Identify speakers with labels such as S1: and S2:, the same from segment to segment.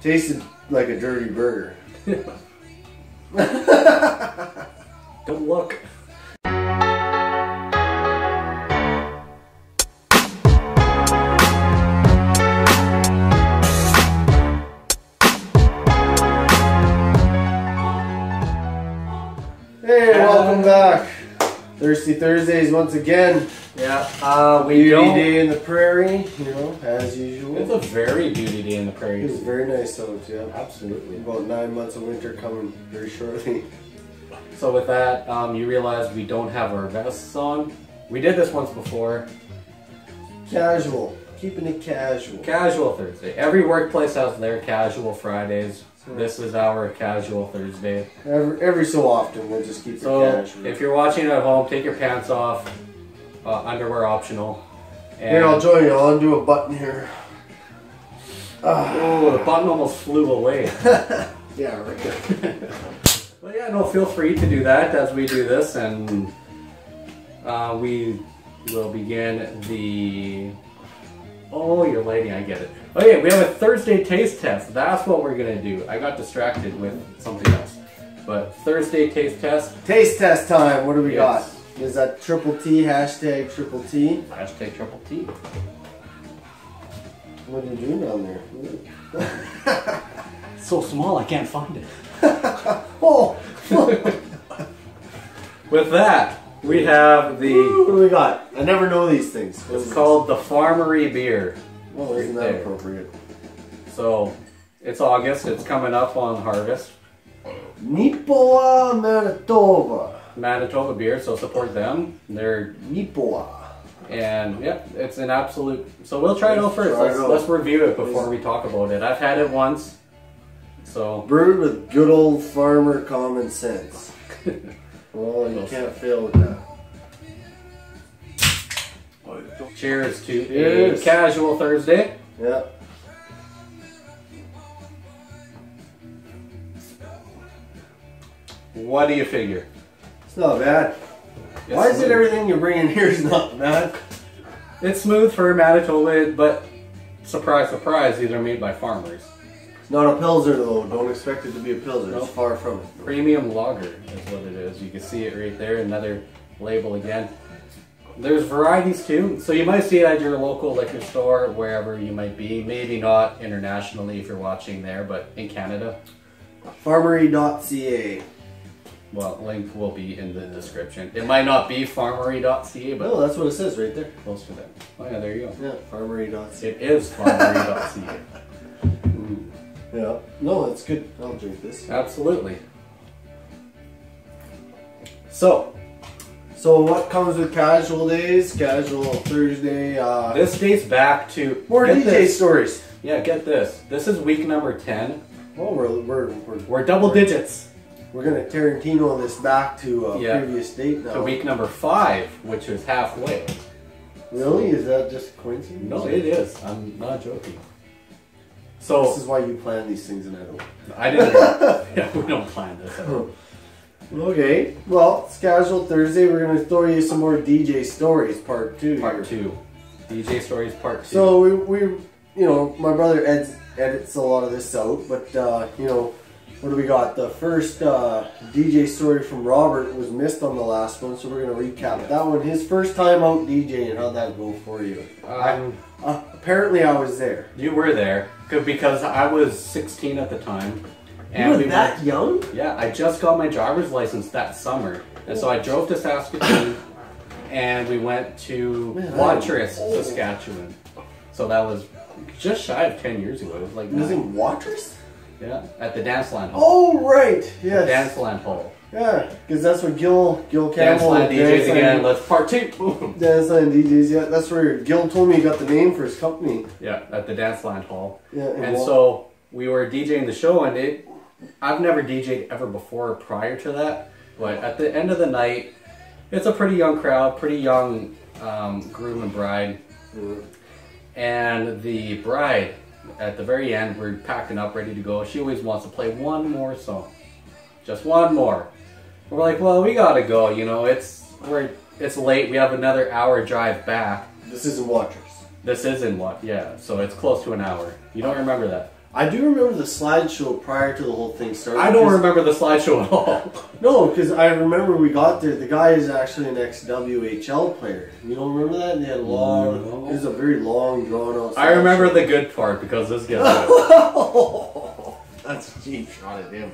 S1: Tasted like a dirty burger.
S2: Don't look.
S1: Hey, welcome back. Thirsty Thursdays once again.
S2: Yeah,
S1: Beauty day in the prairie, you know, as usual.
S2: It's a very beauty day in the prairie.
S1: It's very nice out, yeah.
S2: Absolutely.
S1: About 9 months of winter coming very shortly.
S2: So with that, you realize we don't have our vests on. We did this once before.
S1: Casual. Keeping it casual.
S2: Casual Thursday. Every workplace has their casual Fridays. This is our casual Thursday.
S1: Every so often, we'll just keep it casual.
S2: If you're watching at home, take your pants off. Underwear optional. And
S1: here, I'll join you. I'll undo a button here.
S2: Oh, the button almost flew away.
S1: Yeah, right.
S2: Well, yeah, no, feel free to do that as we do this, and we will begin the... Oh, you're lighting, I get it. Okay, we have a Thursday taste test. That's what we're going to do. I got distracted with something else. But Thursday taste test.
S1: Taste test time. What do we got? Is that triple T, hashtag triple T?
S2: Hashtag triple T.
S1: What are you doing down there?
S2: It's so small, I can't find it.
S1: Oh!
S2: With that, we have the...
S1: What do we got? I never know these things.
S2: It's called the Farmery Beer.
S1: Oh, isn't that appropriate?
S2: So, it's August, it's coming up on harvest.
S1: Nipoa, Manitoba.
S2: Manitoba beer, so support them. They're
S1: Nipoa.
S2: And yeah, it's an absolute... So we'll try it out first. Let's review it before we talk about it. I've had it once, so...
S1: Brewed with good old farmer common sense. Well, you can't fail with that.
S2: Cheers to a casual Thursday.
S1: Yeah.
S2: What do you figure?
S1: It's not bad. Why is it everything you bring in here is not bad?
S2: It's smooth for Manitoba, but surprise, surprise, these are made by farmers.
S1: It's not a Pilsner though. Don't expect it to be a Pilsner.
S2: Nope.
S1: It's far from it.
S2: Premium lager is what it is. You can see it right there. Another label again. There's varieties too. So you might see it at your local liquor store, wherever you might be. Maybe not internationally if you're watching there, but in Canada.
S1: Farmery.ca.
S2: Well, link will be in the description. It might not be farmery.ca, but...
S1: No, that's what it says right there.
S2: Close to that. Oh yeah, there you go.
S1: Yeah, farmery.ca.
S2: It is farmery.ca.
S1: Yeah. No, that's good. I'll drink this.
S2: Absolutely. So
S1: what comes with casual days? Casual Thursday.
S2: This dates back to...
S1: More DJ stories.
S2: Yeah, get this. This is week number 10.
S1: Oh,
S2: we're double digits.
S1: We're gonna Tarantino this back to a previous date now.
S2: To week number 5, which is halfway.
S1: Really? Is that just a coincidence?
S2: No, it is. I'm not joking. So
S1: this is why you plan these things and I don't.
S2: I didn't. Yeah, we don't plan this at all.
S1: Okay. Well, it's casual Thursday. We're gonna throw you some more DJ stories, part 2.
S2: Part 2. DJ stories, part 2.
S1: So we you know, my brother edits a lot of this out, but you know. What do we got? The first DJ story from Robert was missed on the last one, so we're going to recap that one. His first time out DJing, how'd that go for you? Apparently I was there.
S2: You were there, because I was 16 at the time.
S1: And you were that young?
S2: Yeah, I just got my driver's license that summer. And so I drove to Saskatoon, and we went to Watrous, Saskatchewan. So that was just shy of 10 years ago. It was like...
S1: It was in Watrous?
S2: Yeah, at the Danceland Hall.
S1: Oh, right. Yes.
S2: Danceland Hall.
S1: Yeah, because that's what Gil Campbell...
S2: Danceland DJs again, let's part 2.
S1: Danceland DJs, yeah. That's where Gil told me he got the name for his company.
S2: Yeah, at the Danceland Hall.
S1: Yeah.
S2: And so we were DJing the show, and I've never DJed ever before prior to that. But at the end of the night, it's a pretty young crowd, pretty young groom and bride. Mm. And the bride... At the very end, we're packing up, ready to go. She always wants to play one more song. Just one more. We're like, well, we gotta go, you know, it's late, we have another hour drive back.
S1: This isn't Watrous.
S2: This isn't what, yeah, so it's close to an hour. You don't remember that?
S1: I do remember the slideshow prior to the whole thing started.
S2: I don't remember the slideshow at all.
S1: No, because I remember we got there. The guy is actually an ex-WHL player. You don't remember that? And they had long. It was a very long, drawn-out.
S2: I remember the good part because this gets
S1: That's a cheap shot at him.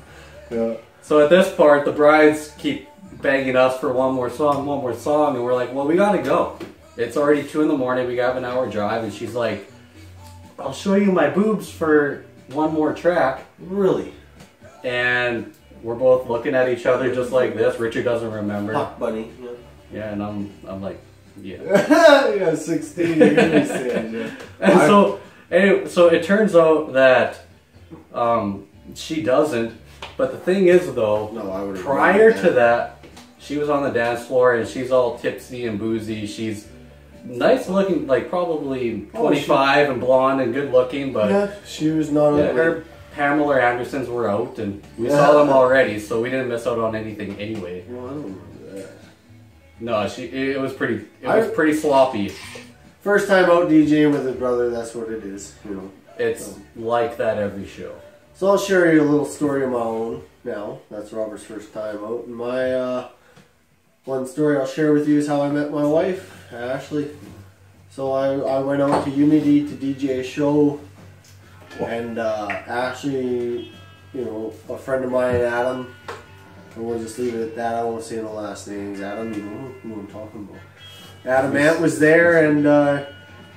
S1: Yeah.
S2: So at this part, the brides keep begging us for one more song, and we're like, well, we gotta go. It's already 2 in the morning. We got an hour drive, and she's like, I'll show you my boobs for one more track.
S1: Really?
S2: And we're both looking at each other just like this. Richard doesn't remember.
S1: Hot bunny. Yeah.
S2: Yeah, and I'm like, yeah.
S1: Yeah, 16 degrees. Yeah.
S2: And so it turns out that she doesn't. But the thing is, though,
S1: no, I would
S2: prior to that, she was on the dance floor and she's all tipsy and boozy. She's nice looking, like probably 25 and blonde and good looking, but
S1: yeah, she was not.
S2: Yeah, her Pamela Andersons were out, and we saw them already, so we didn't miss out on anything anyway.
S1: Well, I don't remember that.
S2: No, it was pretty sloppy.
S1: First time out DJing with his brother, that's what it is, you know.
S2: It's like that every show.
S1: So I'll share you a little story of my own now. That's Robert's first time out. And my one story I'll share with you is how I met my wife, Ashley. So I went out to Unity to DJ a show, and Ashley, you know, a friend of mine, Adam, and we'll just leave it at that. I won't say the last names. Adam, you know who I'm talking about. Adam Ant was there, and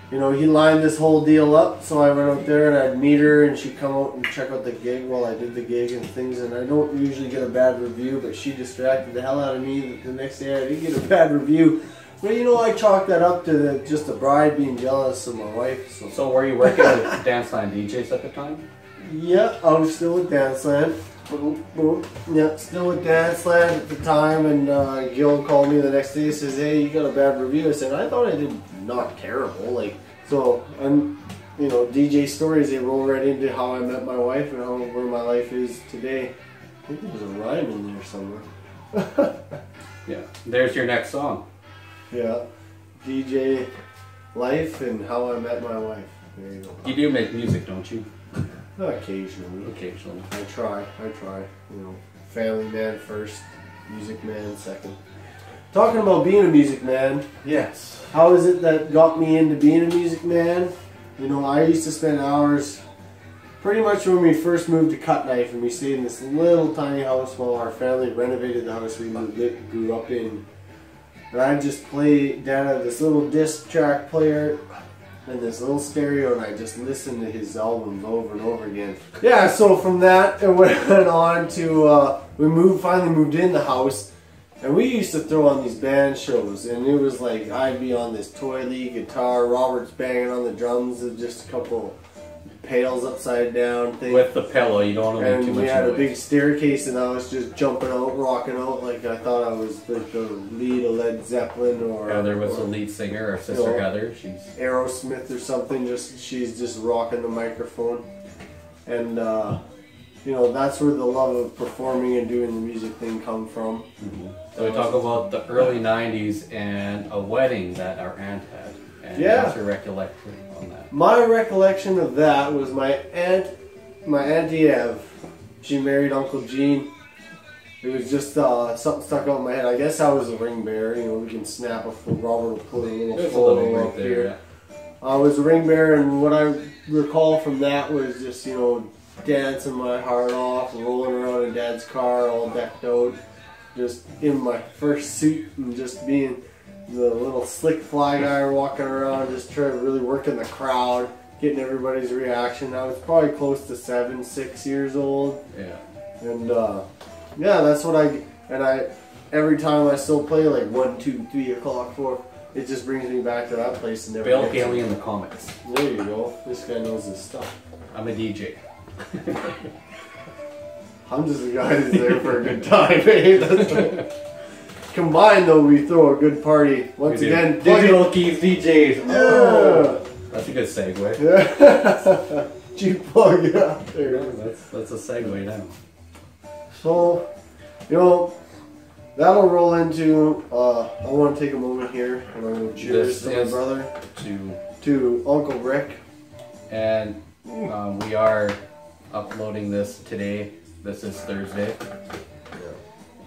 S1: you know, he lined this whole deal up, so I went out there and I'd meet her and she'd come out and check out the gig while I did the gig and things, and I don't usually get a bad review, but she distracted the hell out of me. The next day I did get a bad review. But you know, I chalked that up to just the bride being jealous of my wife.
S2: So were you working with Dance Line DJs at the time?
S1: Yeah, I was still with Danceland. Boom, boom. Yeah, still with Danceland at the time, and Gil called me the next day and says, hey, you got a bad review. I said, I thought I did not terrible. Like, so, and you know, DJ stories, they roll right into how I met my wife and where my life is today. I think there's a rhyme in there somewhere.
S2: Yeah, there's your next song.
S1: Yeah, DJ life and how I met my wife. There you go.
S2: You do make music, don't you?
S1: Occasionally.
S2: Occasionally.
S1: I try. You know, family man first, music man second. Talking about being a music man.
S2: Yes.
S1: How is it that got me into being a music man? You know, I used to spend hours, pretty much when we first moved to Cut Knife, and we stayed in this little tiny house while our family renovated the house we grew up in. And I'd just play down at this little disc track player and this little stereo, and I just listened to his albums over and over again. Yeah, so from that it went on to we finally moved in the house, and we used to throw on these band shows, and it was like I'd be on this toy lead guitar, Robert's banging on the drums, and just a couple pails upside down thing.
S2: With the pillow, you don't want to make too much noise.
S1: And we had a big staircase, and I was just jumping out, rocking out like I thought I was like the lead of Led Zeppelin or
S2: Heather was the lead singer, our sister, you know, Heather. She's
S1: Aerosmith or something. She's just rocking the microphone, and you know, that's where the love of performing and doing the music thing come from.
S2: Mm-hmm. So we talk about the early '90s and a wedding that our aunt had. And
S1: yeah.
S2: What's your recollection on that?
S1: My recollection of that was my Auntie Ev. She married Uncle Gene. It was just something stuck out in my head. I guess I was a ring bearer. You know, we can snap a full. Robert will put a little photo up here. Yeah. I was a ring bearer, and what I recall from that was just, you know, dancing my heart off, rolling around in Dad's car, all decked out, just in my first suit, and just being the little slick fly guy walking around, just trying to really work in the crowd, getting everybody's reaction. I was probably close to 7, 6 years old. Yeah. And yeah, that's what every time I still play like 1, 2, 3 o'clock, 4, it just brings me back to that place. And never
S2: Bill Haley in the comics.
S1: There you go. This guy knows his stuff.
S2: I'm a DJ.
S1: I'm just a guy who's there for a good time, eh? Combined though, we throw a good party. Once again,
S2: Digital Keys DJs. Oh, that's a good segue.
S1: Yeah. Cheap plug it out there.
S2: Yeah, that's a segue now.
S1: So, you know, that'll roll into. I want to take a moment here and I'm going to cheers to my brother, to Uncle Rick,
S2: and We are uploading this today. This is Thursday.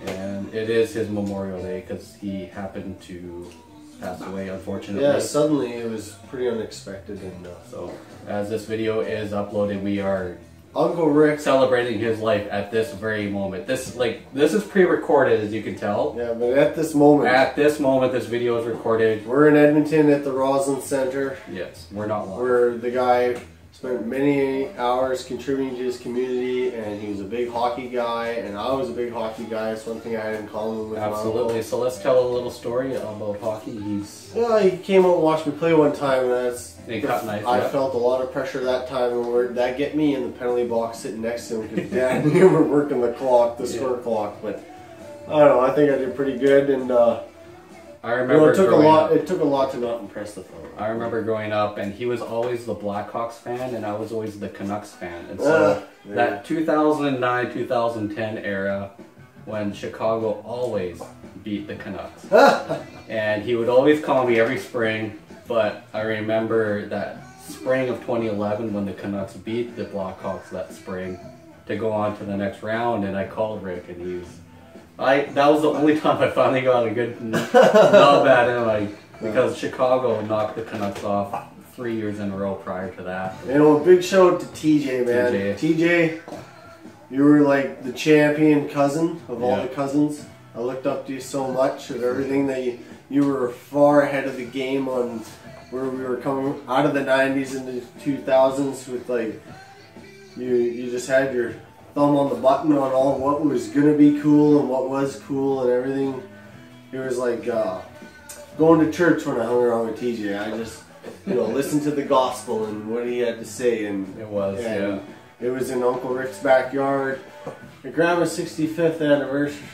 S2: And it is his Memorial Day because he happened to pass away, unfortunately.
S1: Yeah, suddenly it was pretty unexpected. And
S2: so, as this video is uploaded, we are
S1: Uncle Rick
S2: celebrating his life at this very moment. This is pre-recorded, as you can tell.
S1: Yeah, but at this moment,
S2: this video is recorded.
S1: We're in Edmonton at the Roslyn Center.
S2: Yes, we're not live.
S1: Where the guy spent many hours contributing to his community, and he was a big hockey guy, and I was a big hockey guy. It's one thing I had in common with
S2: Absolutely. So let's tell a little story about hockey.
S1: He came out and watched me play one time, and I felt a lot of pressure that time, and that get me in the penalty box sitting next to him because Dad and him were working the clock, the score clock. But I don't know. I think I did pretty good, and
S2: I remember
S1: it took a lot to not impress the fellow.
S2: I remember growing up, and he was always the Blackhawks fan, and I was always the Canucks fan. And so that 2009-2010 era, when Chicago always beat the Canucks, and he would always call me every spring. But I remember that spring of 2011 when the Canucks beat the Blackhawks that spring to go on to the next round, and I called Rick, and that was the only time I finally got a good nub at him, because Chicago knocked the Canucks off 3 years in a row prior to that.
S1: You know, a big shout out to TJ, man. TJ, you were like the champion cousin of all the cousins. I looked up to you so much of everything that you were far ahead of the game on where we were coming out of the 90s into 2000s with you just had your thumb on the button on all what was gonna be cool and what was cool and everything. It was like going to church when I hung around with TJ. I just listened to the gospel and what he had to say, and it was in Uncle Rick's backyard. Your grandma's 65th anniversary.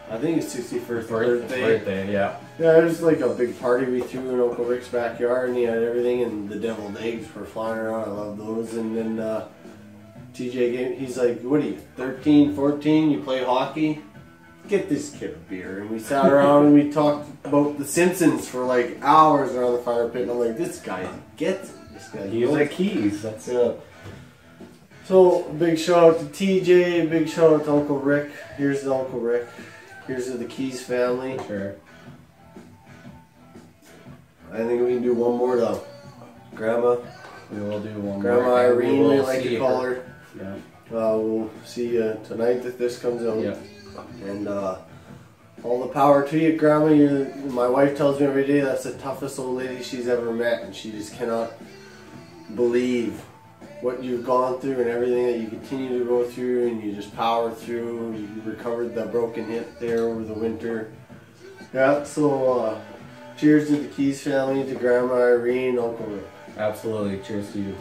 S1: I think it's 61st birthday.
S2: Yeah,
S1: it was like a big party we threw in Uncle Rick's backyard, and he had everything, and the deviled eggs were flying around. I love those. And then TJ he's like, what are you, 13, 14? You play hockey? Get this kid a beer. And we sat around and we talked about The Simpsons for like hours around the fire pit. And I'm like, this guy gets it. This guy
S2: he's like keys. That's it.
S1: So big shout out to TJ. Big shout out to Uncle Rick. Here's the Uncle Rick. Here's the Keys family.
S2: Sure.
S1: I think we can do one more though. Grandma.
S2: We will do one
S1: Grandma
S2: more.
S1: Irene, we like to call her.
S2: Yeah.
S1: We'll see you tonight that this comes out.
S2: Yeah.
S1: And all the power to you, Grandma. My wife tells me every day that's the toughest old lady she's ever met, and she just cannot believe what you've gone through and everything that you continue to go through, and you just power through. You recovered the broken hip there over the winter. Yeah, so cheers to the Keys family, to Grandma Irene, Uncle Rick.
S2: Absolutely, cheers to you.